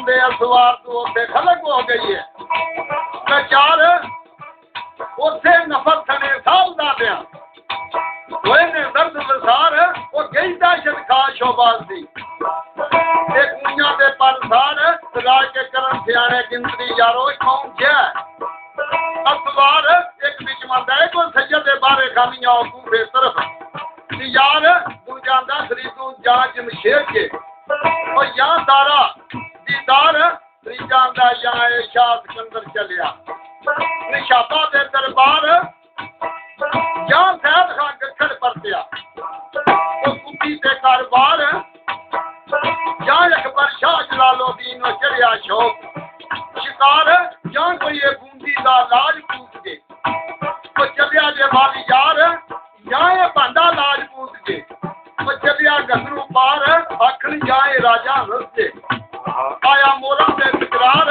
बंदे सवार तो उत्थे खलक हो गई है ते चार उत्थे नफर थने साल दा पिया होए ने दर्द विसार वो गई दहशत खा शोबाज दी एक मुंजा दे परसार राज के करन सियाने गिनती यारो कौन क्या अखबार एक बिच मंदा है को सैयद दे बारे खानियां कूफे तरफ यार तू जानदा खरीदू जांच मशेर के और या दारा दीदार रिजांदा या शाह सिकंदर चलिया निशाबा दे दरबार या साहब खान गखड़ परतिया वो कुत्ती ते कारोबार या अकबर शाह जलालुद्दीन नो चढ़िया शौक शिकार या कोई ये बूंदी दा लाज पूछ के वो चलिया जे वाली यार या ये बांदा लाज पूछ के वो चलिया गसरू पार आखन जाए राजा रस्ते आया मोरा दे तकरार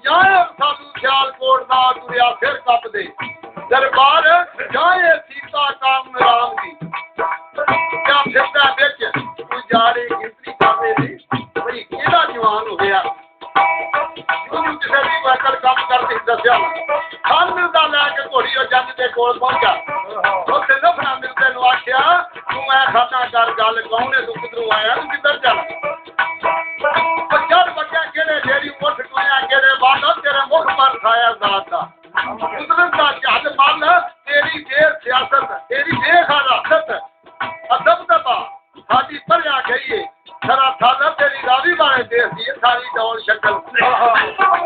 या साधु ख्याल कोट दा तुरिया फिर कप दे दरबार जाए सीता काम राम की क्या फिरदा बिच तू जाड़ी गिनती करदे सी भाई केड़ा जवान हो गया ਉਹਨੂੰ ਕਿਸੇ ਵੀ ਵਕਤ ਕੰਮ ਕਰਦੇ ਦੱਸਿਆ ਖਾਨ ਮਿਲਦਾ ਲੈ ਕੇ ਘੋੜੀ ਉਹ ਜੱਜ ਦੇ ਕੋਲ ਪਹੁੰਚਾ ਉੱਥੇ ਨਫਰਾ ਮਿਲਦੇ ਨੂੰ ਆਖਿਆ ਤੂੰ ਮੈਂ ਖਾਤਾ ਕਰ ਗੱਲ ਕੌਣ ਹੈ ਤੂੰ ਕਿਧਰੋਂ ਆਇਆ ਤੂੰ ਕਿੱਧਰ ਜਾਣਾ ਉਹ ਜਦ ਬੱਚਾ ਕਿਹੜੇ ਜਿਹੜੀ ਉੱਠ ਕੋਇਆ ਕਿਹੜੇ ਬਾਦ ਤੇਰੇ ਮੁਖ ਪਰ ਖਾਇਆ ਜ਼ਾਤ ਦਾ ਕੁਦਰਤ ਦਾ ਜੱਜ ਮੰਨ ਤੇਰੀ ਦੇਰ ਸਿਆਸਤ ਤੇਰੀ ਬੇਖਾਰਤ ਅਦਬ ਦਬਾ ਸਾਡੀ ਪਰਿਆ ਗਈ ਏ सरा थाला तेरी रावी बारे देश दी सारी डोल शक्ल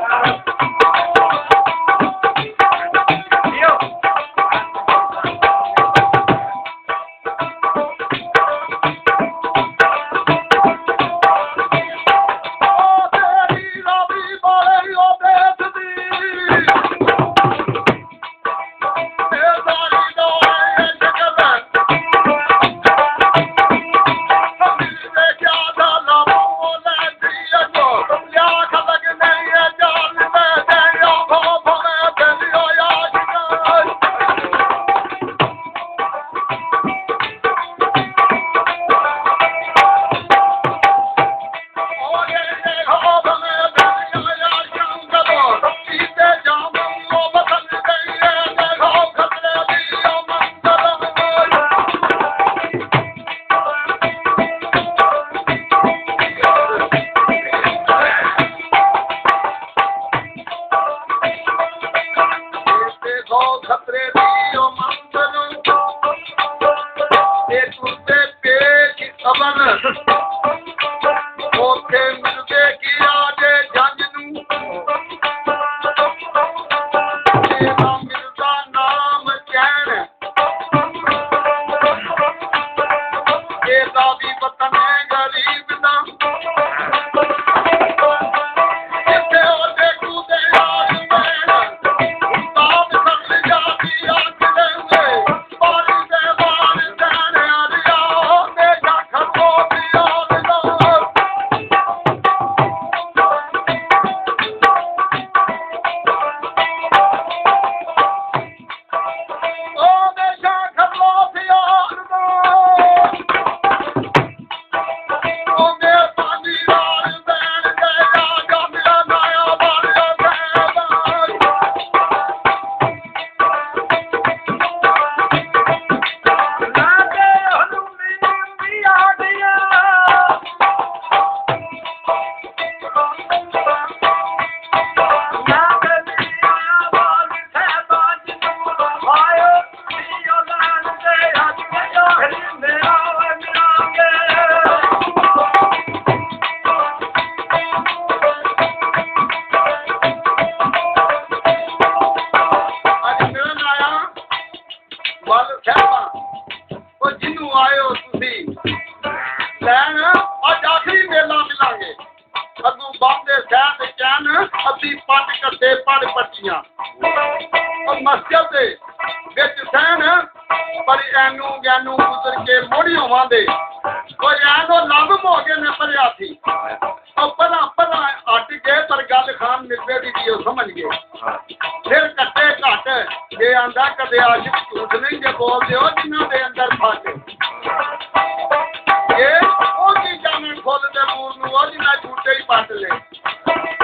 ये ओ की जाने खोल दे मूर नु ओ जी मैं झूठे ही पट ले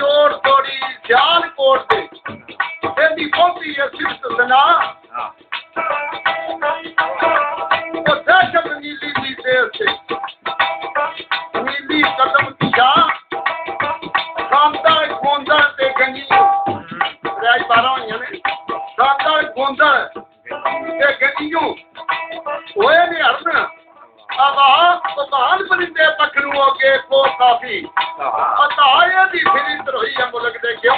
ਚੋਰ ਤੋੜੀ ਸਿਆਲਕੋਟ ਦੇ ਇਹਦੀ ਪਹੁੰਚੀ ਹੈ ਸਿਫਤ ਸਨਾ ਉਹ ਦਹਿਸ਼ਤ ਨੀਲੀ ਦੀ ਦੇਰ ਤੇ ਨੀਲੀ ਕਦਮ ਦਿਸ਼ਾ ਸਾਂਦਾ ਗੋਂਦਾ ਤੇ ਗੰਗੀ ਰਾਜ 12 ਹੋਈਆਂ ਨੇ ਸਾਂਦਾ ਗੋਂਦਾ ਤੇ ਗੰਗੀਓ ਹੋਏ ਨੇ ਹਰਨ ਆਵਾਜ਼ ਪਰਿੰਦੇ ਪੱਖ ਨੂੰ ਅੱਗੇ ਕੋ ਕਾਫੀ ਅਤਾਏ ਦੀ ਫਿਰਿੰਦ ਹੋਈ ਹੈ ਮੁਲਕ ਦੇ ਕਿਉਂ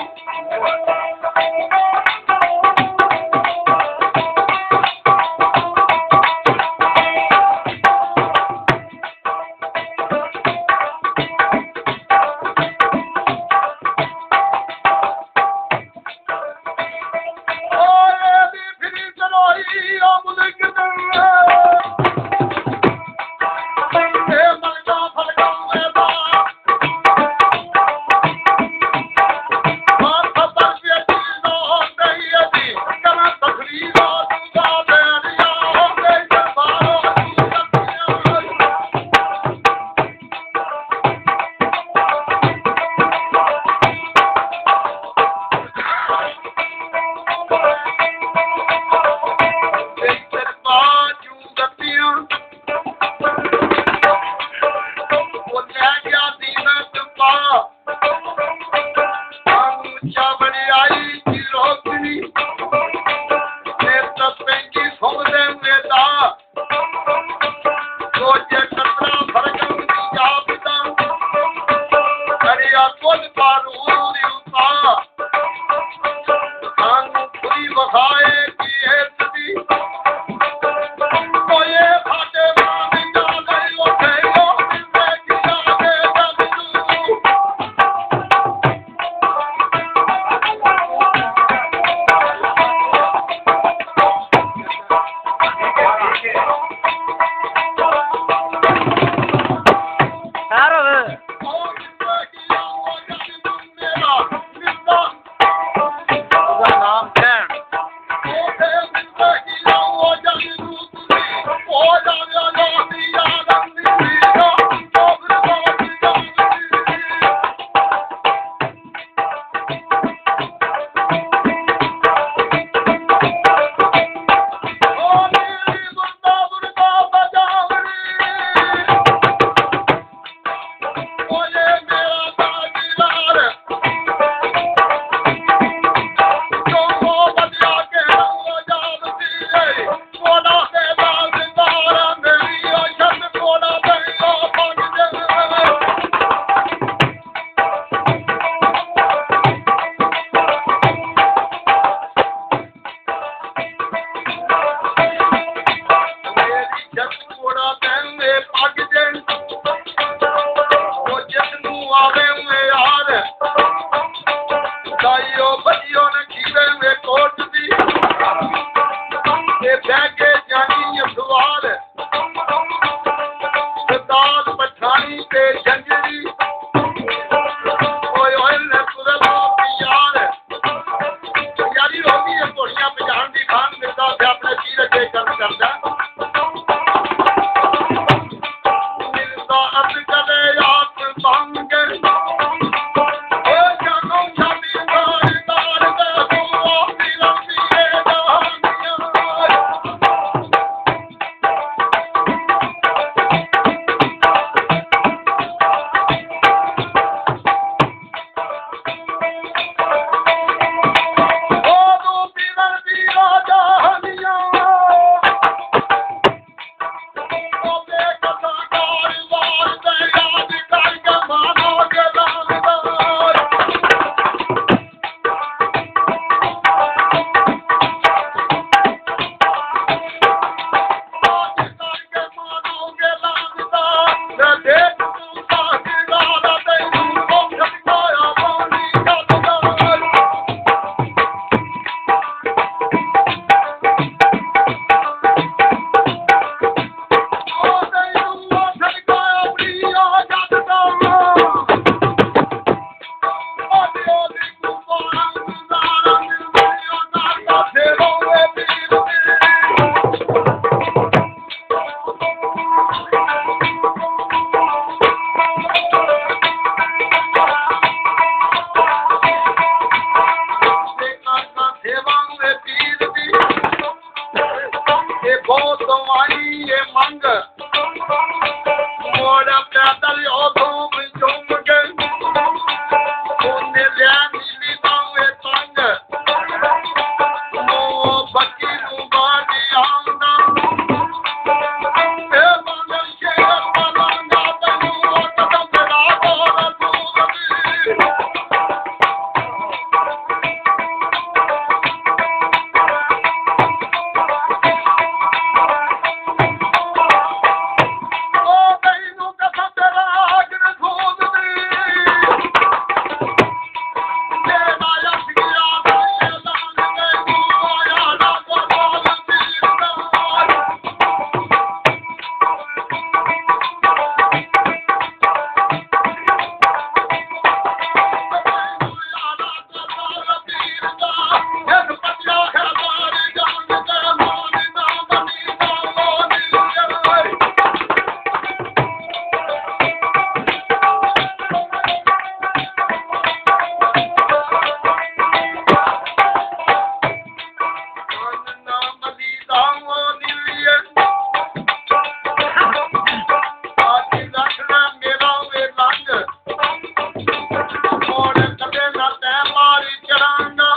ਦਰਬਾਰ ਚੜਾਂਗਾ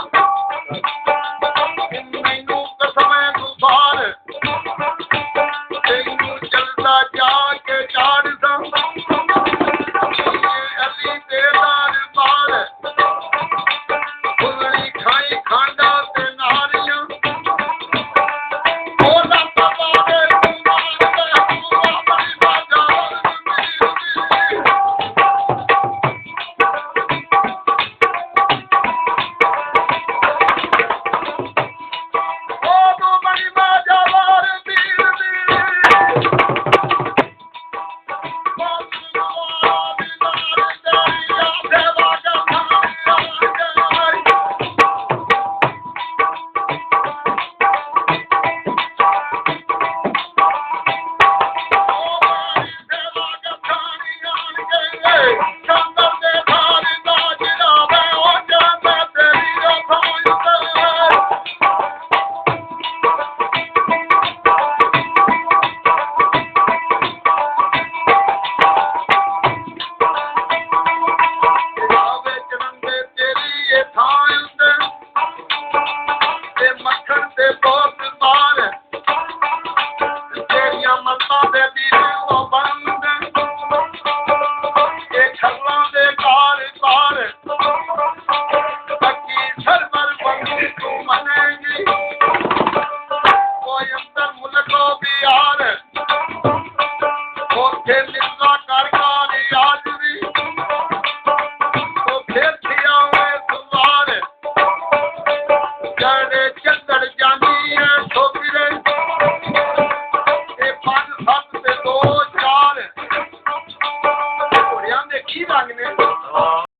ਮੈਨੂੰ ਕਸਮੇ ਤੂੰ ਬਾਹਰ ਤੈਨੂੰ ਜਲਦਾ ਜਾ ਕੇ ਚਾੜਦਾ ਅਲੀ ਤੇਰਾ ਦਰਬਾਰ ਫੁੱਲੀ ਖਾਈ ਖਾਂਡਾ ਤੇ ਨਾਰੀਆਂ ਉਹਦਾ ਪਵਾਵੇ ਤੂੰ ਮਾਰਦਾ ਤੂੰ ਆਪਣੀ ਬਾਜਾ ਚੰਦਰ ਜਾਂਦੇ